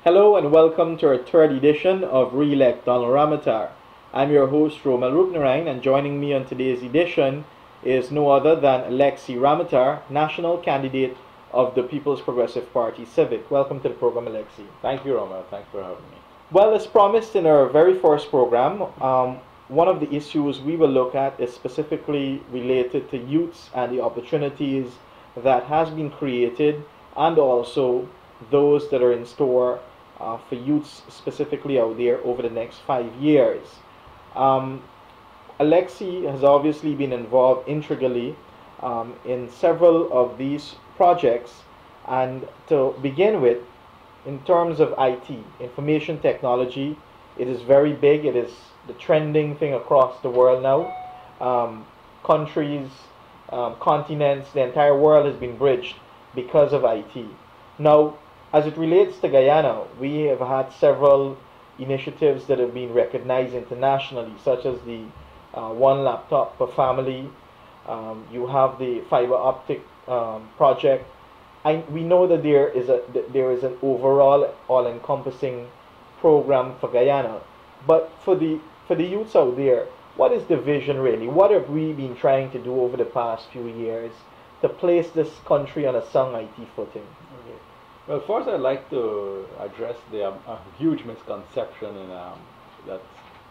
Hello and welcome to our third edition of Re-elect Donald Ramotar. I'm your host Romel Roopnarine, and joining me on today's edition is no other than Alexei Ramotar, national candidate of the People's Progressive Party Civic. Welcome to the program, Alexei. Thank you, Romel. Thanks for having me. Well, as promised in our very first program, one of the issues we will look at is specifically related to youths and the opportunities that has been created, and also those that are in store for youths specifically out there over the next 5 years. Um, Alexei has obviously been involved integrally in several of these projects, and to begin with, in terms of IT, information technology, it is very big. It is the trending thing across the world now. Countries, continents, the entire world has been bridged because of IT. Now, as it relates to Guyana, we have had several initiatives that have been recognized internationally, such as the one laptop per family. You have the fiber optic project. We know that there is an overall all-encompassing program for Guyana, but for the youths out there, what is the vision really? What have we been trying to do over the past few years to place this country on a sound IT footing? Okay. Well, first I'd like to address a huge misconception that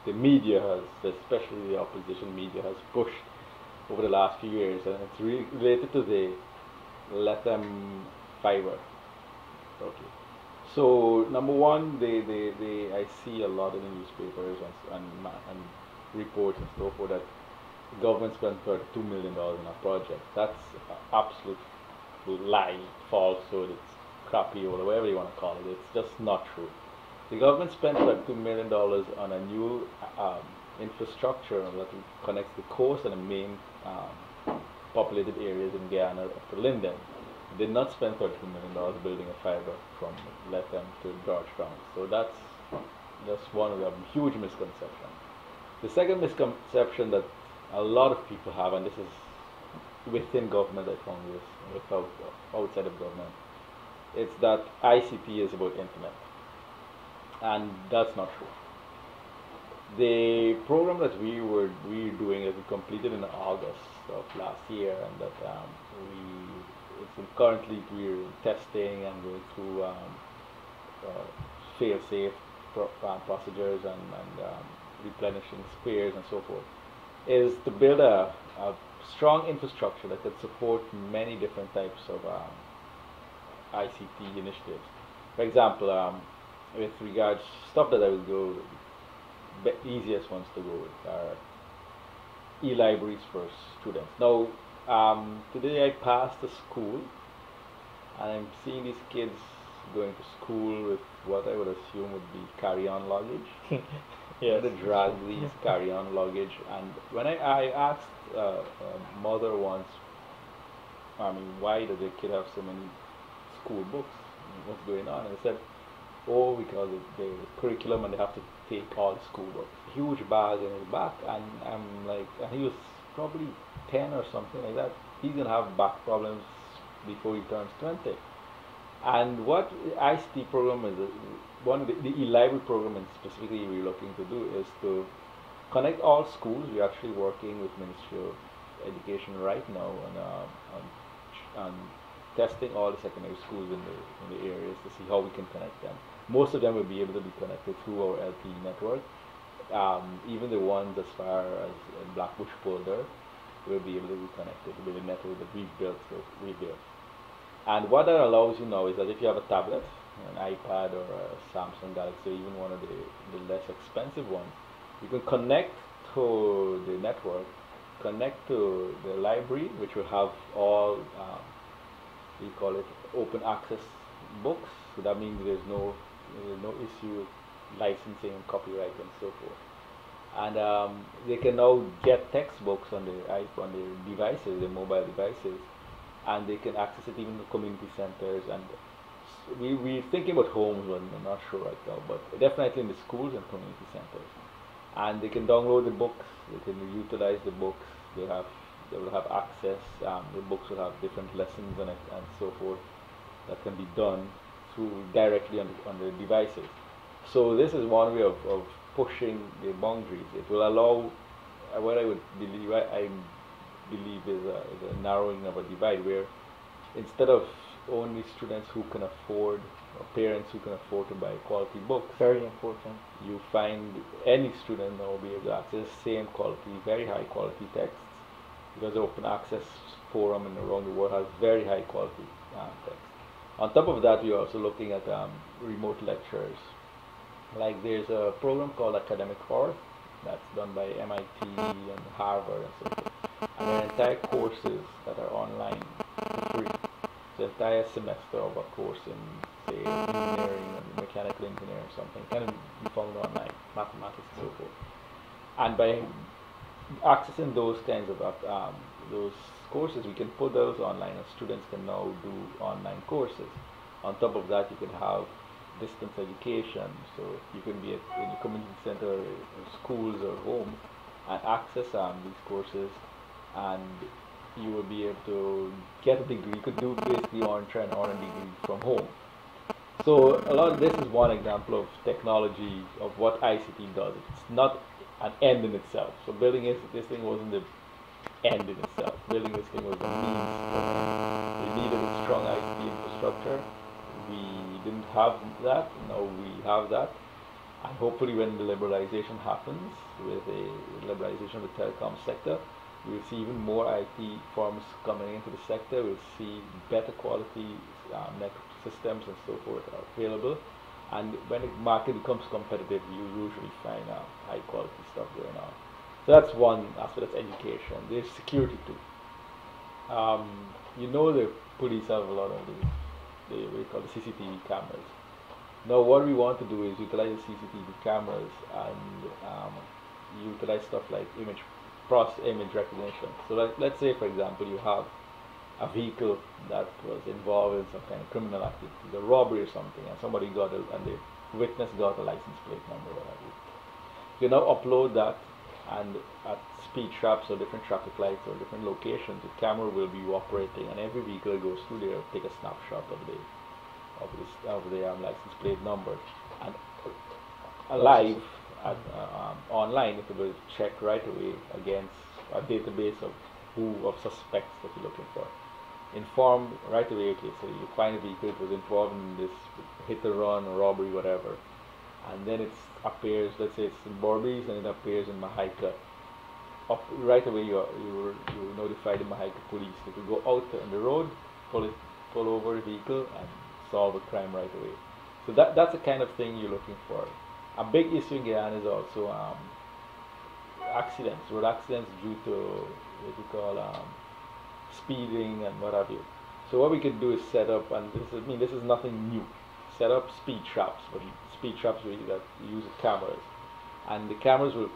the media has, especially the opposition media, has pushed over the last few years, and it's related to the let them fiber. Okay. So number one, I see a lot in the newspapers and reports and so forth that the government spent $32 million on a project. That's absolute lie, falsehood, it's crappy or whatever you want to call it. It's just not true. The government spent $2 million on a new infrastructure that connects the coast and the main populated areas in Guyana up to Linden. They did not spend $32 million building a fiber from Lethem to Georgetown. So that's one of the huge misconceptions. The second misconception that a lot of people have, and this is within government, I found this, without outside of government, it's that I.C.T is about internet, and that's not true. The program that we doing is completed in August of last year, and that currently we're testing and going through fail-safe procedures and replenishing spares and so forth, is to build a strong infrastructure that can support many different types of I.C.T initiatives. For example, with regards stuff that I will go, the easiest ones to go with are e-libraries for students. Now, today I passed a school, and I'm seeing these kids going to school with what I would assume would be carry-on luggage. Yes. They drag these carry-on luggage, and when I asked a mother once, why does the kid have so many school books? What's going on? And they said, oh, because of the curriculum, and they have to take all the school books. Huge bag in his back, and I'm like, and he was probably 10 or something like that. He's gonna have back problems before he turns 20. And what I.C.T program is, one of the e-library program, and specifically we're looking to do, is to connect all schools. We're actually working with Ministry of Education right now on testing all the secondary schools in the areas to see how we can connect them. Most of them will be able to be connected through our LTE network. Even the ones as far as Blackbush Polder will be able to be connected with the network that we built. And what that allows you now is that if you have a tablet, an iPad or a Samsung Galaxy, even one of the less expensive ones, you can connect to the network, connect to the library, which will have all, we call it open access books. So that means there's no issue with licensing and copyright and so forth. And they can now get textbooks on their devices, their mobile devices, and they can access it even in community centers. And we're thinking about homes, but I'm not sure right now, but definitely in the schools and community centers. And they can download the books, they can utilize the books, they will have access, the books will have different lessons and so forth that can be done through directly on the devices. So this is one way of pushing the boundaries. It will allow what I would believe I believe is a narrowing of a divide where instead of only students who can afford or parents who can afford to buy quality books, Very important. you find any student now will be able to access same quality, very high quality texts because the open access forum and around the world has very high quality text. On top of that, we're also looking at remote lectures. Like there's a program called Academic Horse that's done by MIT and Harvard and so forth. And there are entire courses that are online for free. So the entire semester of a course in, say, engineering or mechanical engineering or something can be found online, mathematics and so forth. And by accessing those kinds of those courses, we can put those online, and students can now do online courses. On top of that, you can have distance education, so you can be in a community center, or schools or homes, and access these courses, and you will be able to get a degree. You could do basically try and earn a degree from home. So a lot of this is one example of technology of what I.C.T does. It's not an end in itself. So building this thing wasn't the end in itself. Building this thing was a means to an end. We needed a strong I.C.T infrastructure. We didn't have that. Now we have that. And hopefully when the liberalization happens, with the liberalization of the telecom sector, we'll see even more IT firms coming into the sector. We'll see better quality network systems and so forth are available. And when the market becomes competitive, you usually find high quality stuff going on. So that's one aspect, that's education. There's security too. You know the police have a lot of the what we call the CCTV cameras. Now what we want to do is utilize the CCTV cameras and utilize stuff like image recognition. So let's say for example you have a vehicle that was involved in some kind of criminal activity, a robbery or something, and somebody got and the witness got a license plate number or whatever. You now upload that, and at speed traps or different traffic lights or different locations, the camera will be operating, and every vehicle that goes through there take a snapshot of the license plate number, and live online it will check right away against a database of suspects that you're looking for. Inform right away, okay, so you find a vehicle that was involved in this hit or run or robbery, whatever, and then it appears, let's say it's in Borbies and it appears in Mahaika. Right away you notify the Mahaika police. They will go out on the road, pull over the vehicle and solve a crime right away. So that's the kind of thing you're looking for. A big issue in Guyana is also accidents, road accidents due to what we call speeding and what have you. So what we could do is set up, and this is nothing new, set up speed traps, but speed traps that use cameras, and the cameras will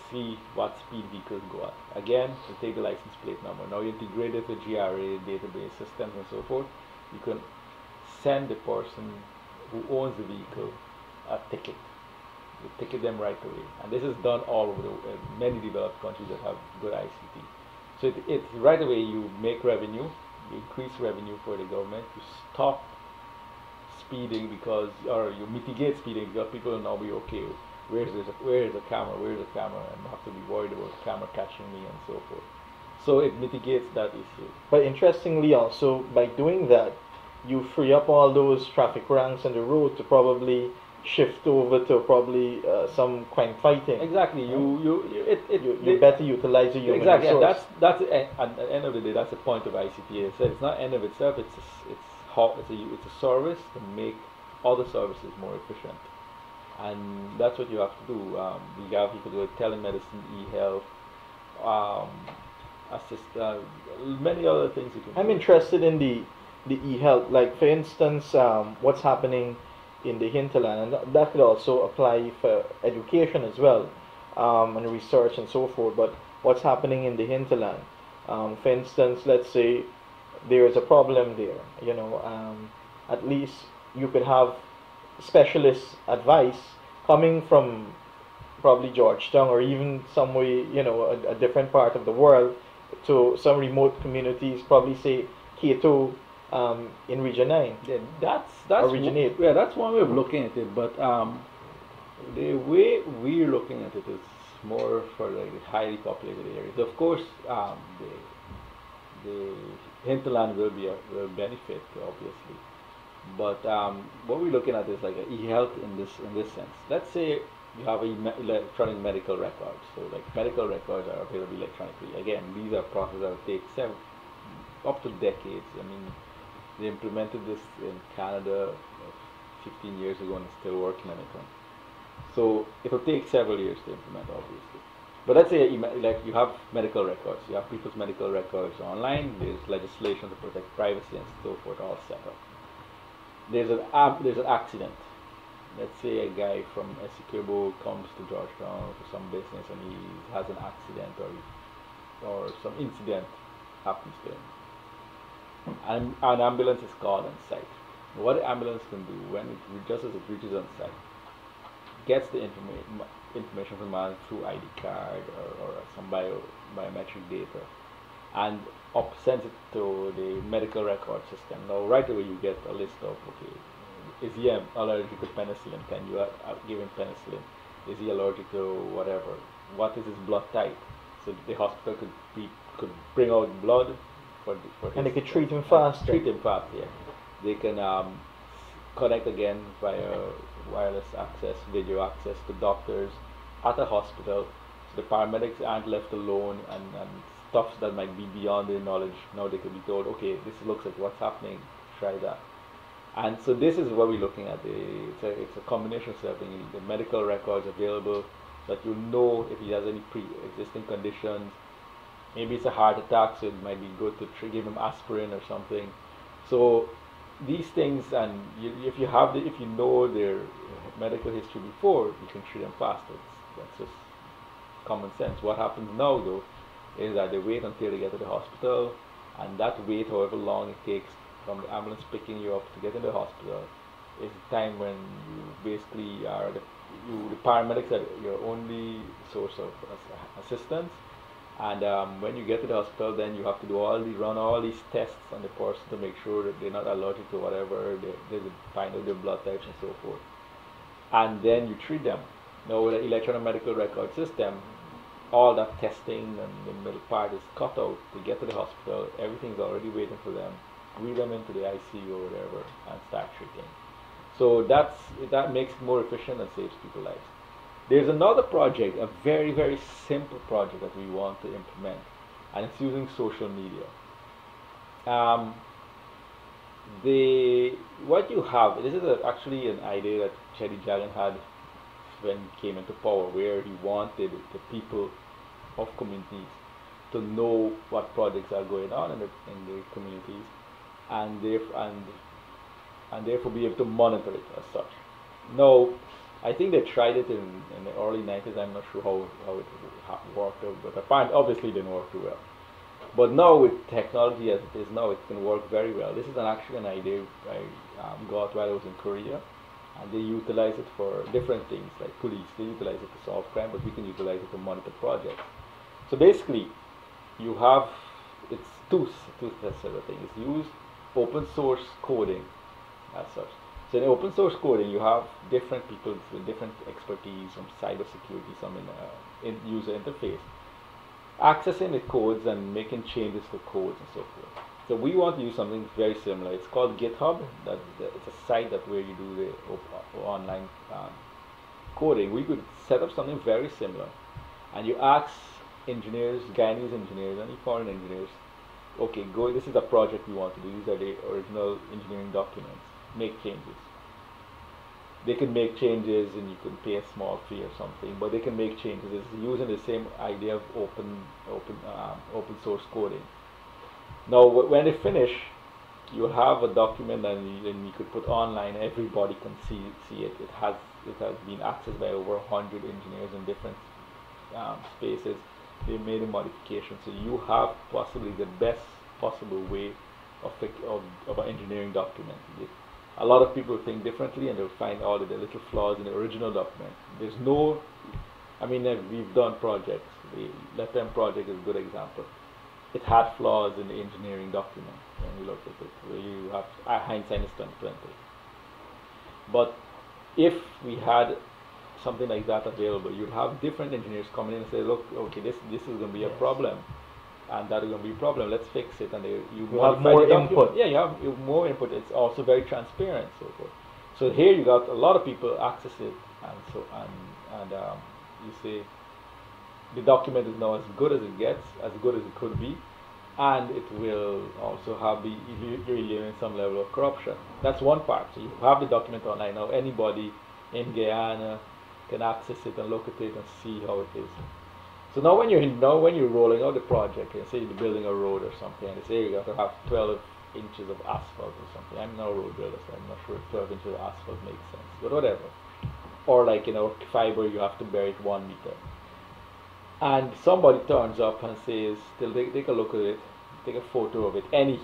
see what speed vehicles go at. Again, to take the license plate number. Now you integrate it with GRA database systems and so forth. You can send the person who owns the vehicle a ticket. You ticket them right away, and this is done all over many developed countries that have good I.C.T. So it's right away you make revenue, you increase revenue for the government, you stop speeding or you mitigate speeding because people will now be okay. Where is the camera? And not have to be worried about the camera catching me and so forth. So it mitigates that issue. But interestingly, also by doing that, you free up all those traffic ranks on the road to probably shift over to probably some crime fighting. Exactly. You better utilize your human exactly. resource. That's at the end of the day. That's the point of I.C.T. I said it's not end of itself. It's a service to make other services more efficient, and that's what you have to do. You can do telemedicine, eHealth, many other things you can. I'm interested in the eHealth. Like for instance, what's happening in the hinterland, and that could also apply for education as well, and research and so forth. But what's happening in the hinterland? For instance, let's say there is a problem there. At least you could have specialist advice coming from probably Georgetown or even some way, a different part of the world to some remote communities, probably say Cato in Region 9 Yeah, or Region 8. yeah, that's one way of looking at it. But the way we're looking at it is more for like the highly populated areas. Of course, the hinterland will benefit obviously, but what we're looking at is like a e-health in this sense. Let's say you have electronic medical records. So like medical records are available electronically. Again, these are processes that will take several up to decades. I mean, they implemented this in Canada 15 years ago and it's still working on it. So it'll take several years to implement, obviously. But let's say like you have medical records, you have people's medical records online. There's legislation to protect privacy and so forth, all set up. There's an accident. Let's say a guy from Essequibo comes to Georgetown for some business and he has an accident or some incident happens to him. And an ambulance is called on site. What the ambulance can do just as it reaches on site, gets the information from the man through ID card or some biometric data, and sends it to the medical record system. Now, right away, you get a list of, okay, is he allergic to penicillin? Can you give him penicillin? Is he allergic to whatever? What is his blood type? So the hospital could bring out blood for And they his, could treat him fast. treat him fast. Yeah, they can connect again via wireless access, video access to doctors at a hospital. So the paramedics aren't left alone and stuff that might be beyond their knowledge. Now they can be told, okay, this looks like what's happening, try that. And so this is what we're looking at. It's a combination of everything. The medical records available so that you know if he has any pre-existing conditions. Maybe it's a heart attack, so it might be good to give him aspirin or something. So these things, and if you know their medical history before, you can treat them faster. That's just common sense. What happens now, though, is that they wait until they get to the hospital, and that wait, however long it takes from the ambulance picking you up to get in the hospital, is the time when you basically are the paramedics are your only source of assistance. And when you get to the hospital, then you have to run all these tests on the person to make sure that they're not allergic to whatever, they find out their blood types and so forth. And then you treat them. Now with the electronic medical record system, all that testing and the middle part is cut out to get to the hospital. Everything's already waiting for them. Wheel them into the ICU or whatever and start treating. So that makes it more efficient and saves people lives. There's another project, a very, very simple project that we want to implement, and it's using social media. What you have, this is actually an idea that Chetty Jagan had when he came into power, where he wanted the people of communities to know what projects are going on in the communities, and therefore be able to monitor it as such. Now, I think they tried it in the early 90s. I'm not sure how it worked out, but apparently, obviously, it didn't work too well. But now with technology as it is now, it can work very well. This is actually an idea I got while I was in Korea, and they utilize it for different things, like police. They utilize it to solve crime, but we can utilize it to monitor projects. So basically, it's two sort of things. It's used open source coding as such. So in open source coding, you have different people with different expertise, some cybersecurity, some in user interface, accessing the codes and making changes to codes and so forth. So we want to use something very similar. It's called GitHub. It's a site where you do the online coding. We could set up something very similar, and you ask engineers, Guyanese engineers, any foreign engineers, okay, this is a project we want to do. These are the original engineering documents. Make changes. They can make changes and you can pay a small fee or something, but they can make changes. It's using the same idea of open source coding. Now when they finish, you have a document and you could put online. Everybody can see it. It has been accessed by over 100 engineers in different spaces. They made a modification, so you have possibly the best possible way of an engineering document. A lot of people think differently and they'll find all the little flaws in the original document. We've done projects. The Let Them project is a good example. it had flaws in the engineering document when you look at it, where you have hindsight is 2020. But if we had something like that available, you'd have different engineers coming in and say, look, okay, this is going to be a problem, and that is going to be a problem. Let's fix it, and you have more input. Yeah, you have more input. It's also very transparent, so forth. So here you got a lot of people access it, and you say the document is now as good as it gets, as good as it could be, and it will also have the eliminate some level of corruption. That's one part. So you have the document online now. Anybody in Guyana can access it and look at it and see how it is. So now when you're rolling out the project, and say you're building a road or something, and they say you got to have 12 inches of asphalt or something. I'm not a road builder, so I'm not sure if 12 inches of asphalt makes sense, but whatever. Or like, fiber, you have to bury it 1 meter. And somebody turns up and says, take a look at it, take a photo of it, any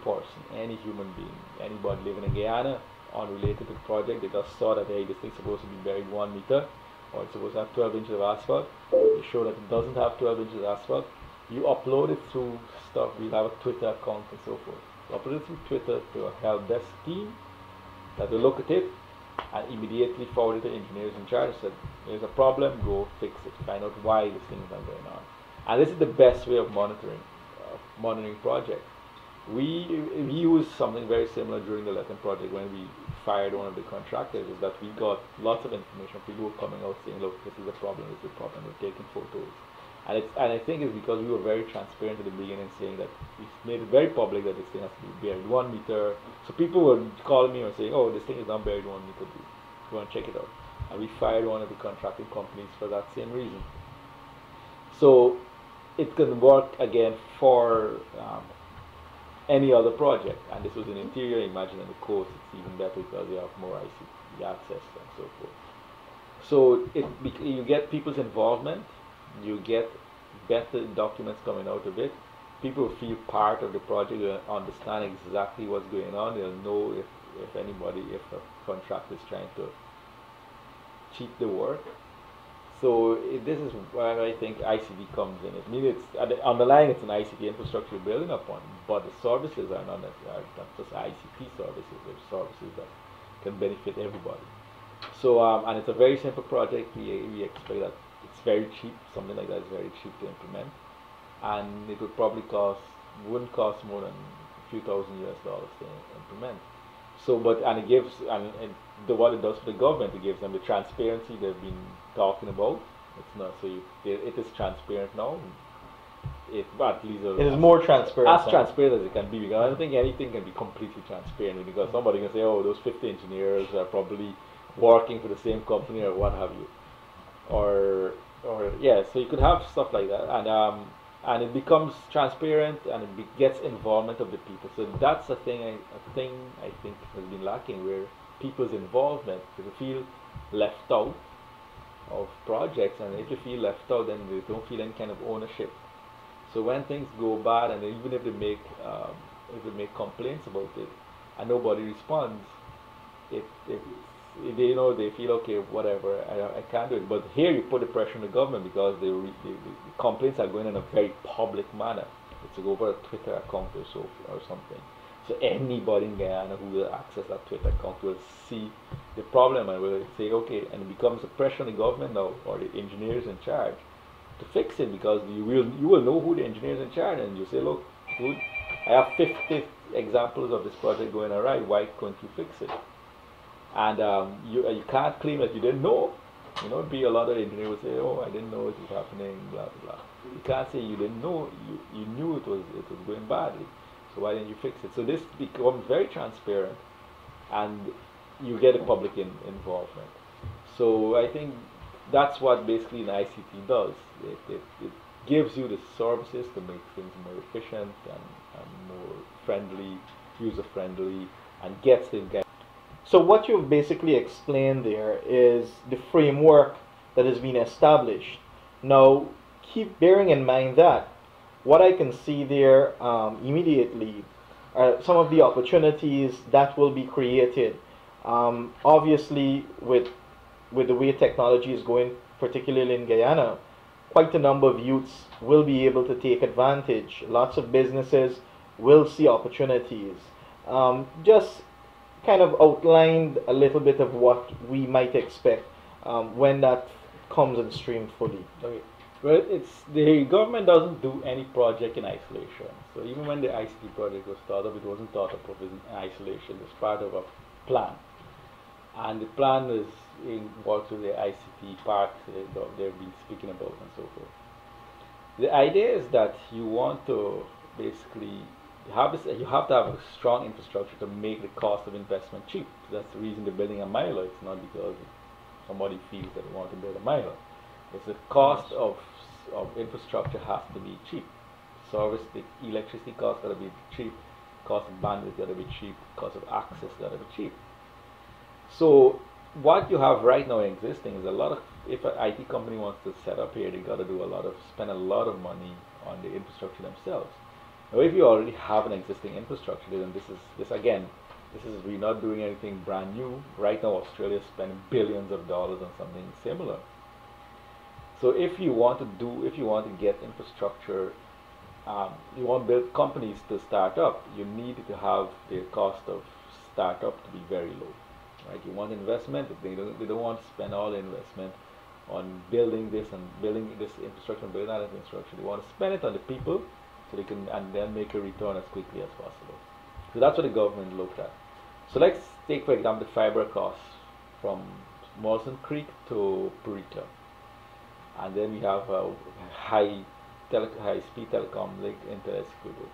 person, any human being, anybody living in Guyana, unrelated to the project, they just saw that, hey, this thing's supposed to be buried 1 meter, or it's supposed to have 12 inches of asphalt. You show that it doesn't have 12 inches of asphalt. You upload it through stuff. We have a Twitter account and so forth. You upload it through Twitter to a help desk team that will look at it and immediately forward it to engineers in charge. Said, there's a problem, go fix it, find out why this thing is not going on. And this is the best way of monitoring projects. We used something very similar during the Letton project when we fired one of the contractors, is that we got lots of information. People were coming out saying, look, this is a problem, we're taking photos. And I think it's because we were very transparent at the beginning, saying that we made it very public that this thing has to be buried 1 meter. So people were calling me and saying, oh, this thing is not buried 1 meter deep. Go and check it out. And we fired one of the contracting companies for that same reason. So it can work again for any other project. And this was in interior. Imagine on the coast, it's even better because you have more I.C.T access and so forth. So you get people's involvement. You get better documents coming out of it. People feel part of the project. They understand exactly what's going on. They'll know if a contractor is trying to cheat the work. So this is where I think I.C.T comes in. I mean, it's underlying it's an I.C.T infrastructure you're building upon, but the services are not just I.C.T services. They're services that can benefit everybody. So and it's a very simple project. We expect that it's very cheap. Something like that is very cheap to implement, and it would probably wouldn't cost more than a few $1,000 to implement. So, and it gives, what it does for the government, it gives them the transparency they've been talking about. It's not it is transparent now. At least it is more transparent. As transparent as it can be, because I don't think anything can be completely transparent, because somebody can say, oh, those 50 engineers are probably working for the same company or what have you, or yeah. So you could have stuff like that, and it becomes transparent, and it gets involvement of the people. So that's a thing I think has been lacking, where people's involvement, they feel left out of projects, and if you feel left out, then they don't feel any kind of ownership. So when things go bad, and even if they make complaints about it, and nobody responds, they feel, okay, whatever, I can't do it. But here you put the pressure on the government, because the complaints are going in a very public manner. It's over a Twitter account or something. So anybody in Guyana who will access that Twitter account will see the problem and will say, okay, and it becomes a pressure on the government now, or the engineers in charge, to fix it, because you will know who the engineers in charge, and you say, look, dude, I have 50 examples of this project going awry. Why couldn't you fix it? And you can't claim that you didn't know. It'd be a lot of engineers would say, oh, I didn't know it was happening, blah blah blah. You can't say you didn't know. You knew it was going badly. So why didn't you fix it? So this becomes very transparent, and you get a public involvement. So I think that's what basically an I.C.T does. It gives you the services to make things more efficient and more friendly, user-friendly, and gets things. So what you've basically explained there is the framework that has been established. Now, keep bearing in mind that what I can see there immediately are some of the opportunities that will be created. Obviously, with the way technology is going, particularly in Guyana, quite a number of youths will be able to take advantage. Lots of businesses will see opportunities. Just kind of outlined a little bit of what we might expect when that comes on stream fully. Okay. Well, it's the government doesn't do any project in isolation. So even when the I.C.T project was thought of, it wasn't thought of in isolation. It's part of a plan, and the plan is involved with the I.C.T parks they've been speaking about and so forth. The idea is that you want to basically have this, you have to have a strong infrastructure to make the cost of investment cheap. That's the reason they're building a mile. It's not because somebody feels that they want to build a mile. It's the cost of infrastructure has to be cheap. Service, the electricity cost got to be cheap. Cost of bandwidth got to be cheap. Cost of access got to be cheap. So what you have right now existing is a lot of, if an IT company wants to set up here, they got to do a lot of, spend a lot of money on the infrastructure themselves. Now, if you already have an existing infrastructure, then we're not doing anything brand new. Right now, Australia is spending billions of dollars on something similar. So if you want to get infrastructure, you want to build companies to start up, you need to have the cost of startup to be very low. Right? You want investment, they don't want to spend all the investment on building this infrastructure and building that infrastructure. They want to spend it on the people so they can and then make a return as quickly as possible. So that's what the government looked at. So let's take, for example, the fiber costs from Mawson Creek to Purita. And then we have a high-speed telecom link inter-executable.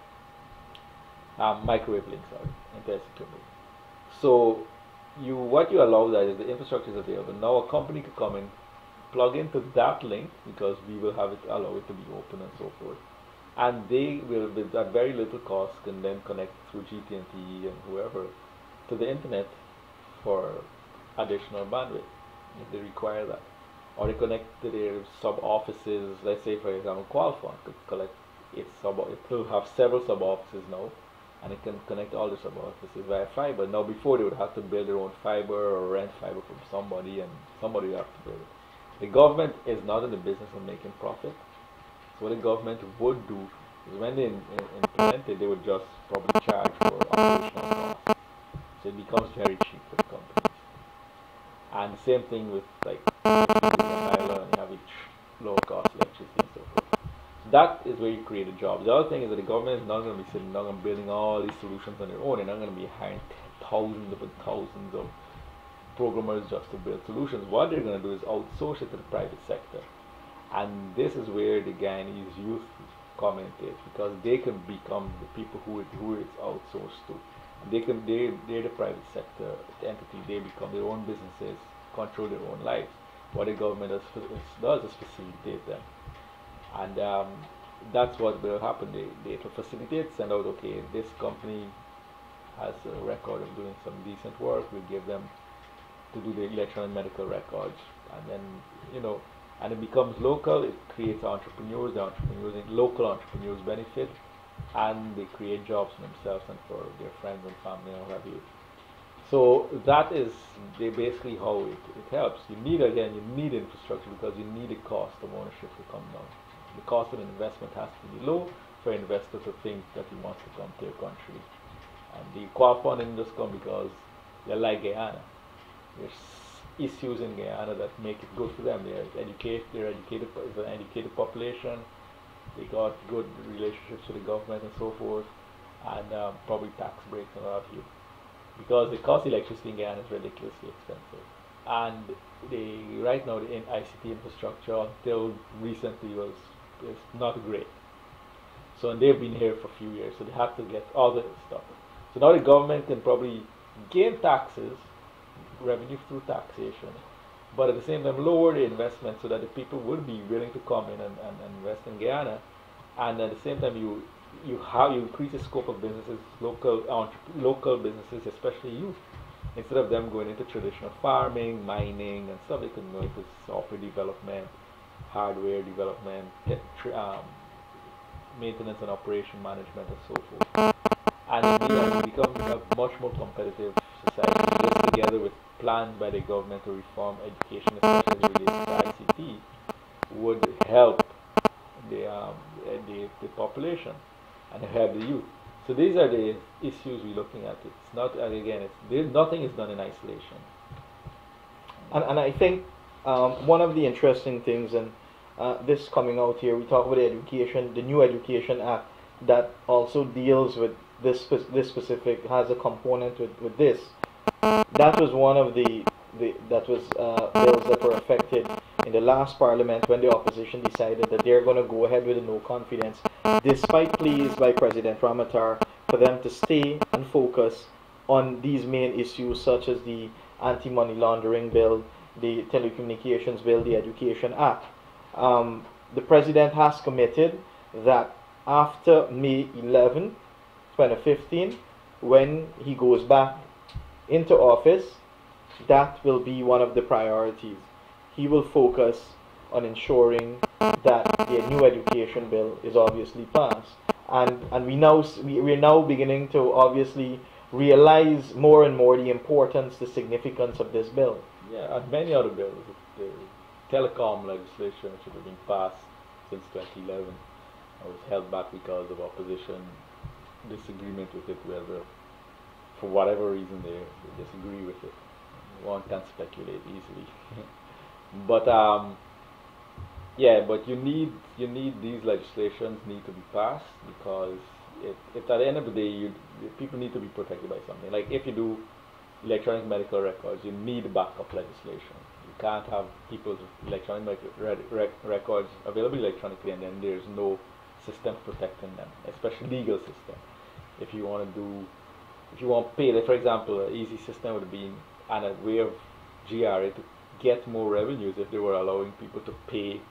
Microwave link, sorry, inter-executable. So what you allow that is the infrastructure is available. Now a company could come in, plug into that link because we will allow it to be open and so forth. And they will, with at very little cost, can then connect through GT&T and whoever to the internet for additional bandwidth if they require that. Or they connect to their sub-offices. Let's say, for example, Qualcomm could collect it will have several sub-offices now, and it can connect all the sub-offices via fiber. Now, before they would have to build their own fiber or rent fiber from somebody, and somebody would have to build it. The government is not in the business of making profit. So what the government would do is when they implement it, they would just probably charge for operational costs. So it becomes very cheap for the companies. And the same thing with like Thailand, you have each lower cost electricity and so forth. So that is where you create a job. The other thing is that the government is not going to be sitting down and building all these solutions on their own. They're not going to be hiring thousands upon thousands of programmers just to build solutions. What they're going to do is outsource it to the private sector. And this is where the Guyanese youth come into it, because they can become the people who it's outsourced to. They're the private sector entity. They become their own businesses, control their own lives. What the government does is facilitate them, and that's what will happen. They facilitate, send out, okay, this company has a record of doing some decent work. We give them to do the electronic medical records, and then and it becomes local. It creates entrepreneurs. Local entrepreneurs benefit, and they create jobs for themselves and for their friends and family and what have you. So that is basically how it helps. You need infrastructure because you need the cost of ownership to come down. The cost of investment has to be low for an investor to think that he wants to come to your country. And the Qualcomm didn't just come because they like Guyana. There's issues in Guyana that make it good for them. It's an educated population. They got good relationships with the government and so forth, and probably tax breaks and what have you. Because the cost of electricity in Guyana is ridiculously expensive. And right now the I.C.T infrastructure until recently is not great. So and they've been here for a few years, so they have to get all the stuff. So now the government can probably gain taxes, revenue through taxation, but at the same time lower the investment so that the people would be willing to come in and invest in Guyana, and at the same time you increase the scope of businesses, local businesses, especially youth. Instead of them going into traditional farming, mining and stuff, they can go into software development, hardware development, maintenance and operation management and so forth. And it becomes a much more competitive society. This together with plans by the government to reform education, especially related to I.C.T, would help the population and help the youth. So these are the issues we're looking at. It's not, again, nothing is done in isolation. And I think one of the interesting things, and this coming out here, we talk about education, the new Education Act that also deals with this specific, has a component with this. That was one of the bills that were affected in the last parliament when the opposition decided that they're going to go ahead with a no confidence, despite pleas by President Ramotar for them to stay and focus on these main issues such as the anti-money laundering bill, the telecommunications bill, the Education Act. The president has committed that after May 11, 2015, when he goes back into office, that will be one of the priorities. He will focus on ensuring that the new education bill is obviously passed. And we're now beginning to obviously realize more and more the importance, the significance of this bill. Yeah, and many other bills. The telecom legislation should have been passed since 2011. It was held back because of opposition disagreement with it, whether for whatever reason they disagree with it. One can speculate easily. But yeah, but you need these legislations need to be passed because if at the end of the day people need to be protected by something. Like if you do electronic medical records, you need backup legislation. You can't have people's electronic records available electronically and then there's no system protecting them, especially legal system. If you want to pay, like for example, an easy system would be and a way of GRA to get more revenues if they were allowing people to pay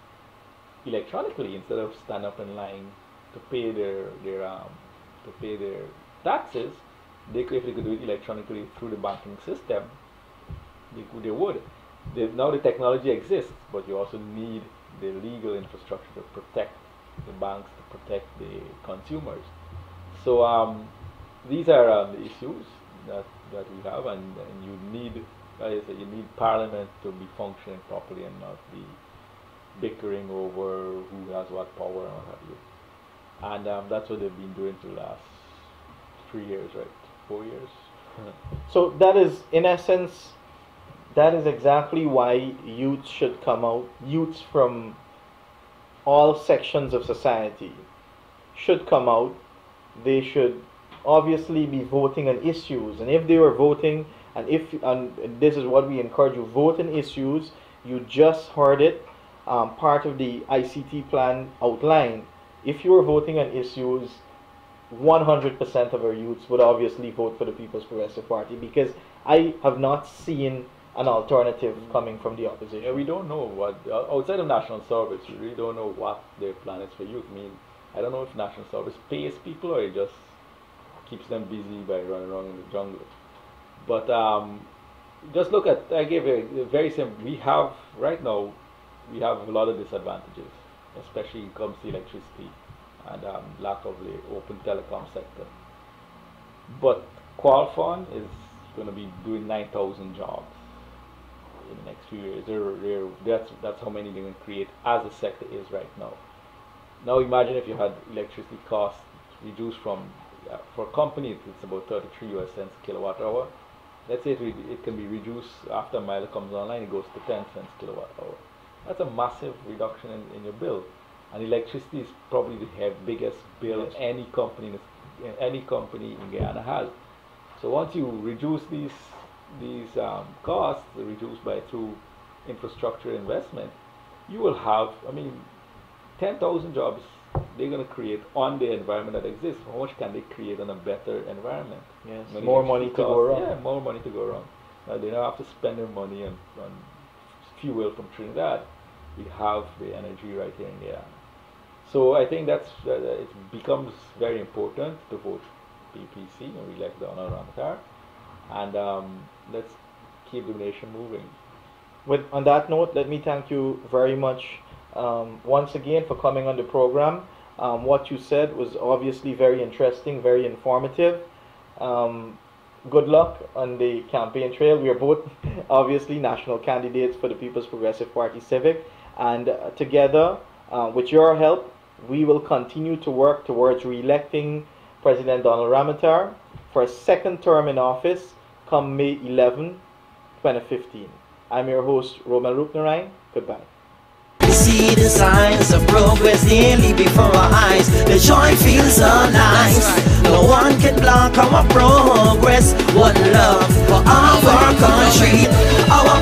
electronically instead of stand up in line to pay their taxes. If they could do it electronically through the banking system, they would. Now the technology exists, but you also need the legal infrastructure to protect the banks, to protect the consumers. So these are the issues that we have, and you need, as I said, you need Parliament to be functioning properly and not be bickering over who has what power and what have you. And that's what they've been doing for the last 3 years, right? 4 years. So that is, in essence, that is exactly why youth should come out. Youths from all sections of society should come out. They should obviously be voting on issues, and if they were voting, and this is what we encourage you, vote on issues. You just heard it, part of the I.C.T plan outlined. If you were voting on issues, 100% of our youths would obviously vote for the People's Progressive Party, because I have not seen an alternative coming from the opposition. Yeah, we don't know what, outside of national service, we really don't know what their plan is for youth. I mean, I don't know if national service pays people or it just keeps them busy by running around in the jungle. But just look at, I gave a very simple, right now, we have a lot of disadvantages, especially when it comes to electricity and lack of the open telecom sector. But Qualfon is going to be doing 9,000 jobs in the next few years. That's how many they're going to create as the sector is right now. Now imagine if you had electricity costs reduced from, for companies it's about 33 US cents kilowatt hour. Let's say it can be reduced after a mile comes online, it goes to 10 cents kilowatt hour. That's a massive reduction in your bill. And electricity is probably the biggest bill any company in Guyana has. So once you reduce these costs, reduced through infrastructure investment, you will have, 10,000 jobs they're going to create on the environment that exists. How much can they create on a better environment? Yes, more money to go around. Yeah, more money to go around. They don't have to spend their money on fuel from Trinidad. We have the energy right here in Guyana. So I think it becomes very important to vote PPC and we elect Donald Ramotar, and let's keep the nation moving. On that note, let me thank you very much once again for coming on the program. What you said was obviously very interesting, very informative. Good luck on the campaign trail. We are both obviously national candidates for the People's Progressive Party Civic, and together with your help We will continue to work towards re-electing President Donald Ramotar for a second term in office come May 11, 2015. I'm your host, Romel Roopnarine. Goodbye. We see the signs of progress daily before our eyes. The joy feels so nice. No one can block our progress. One love for our country. Our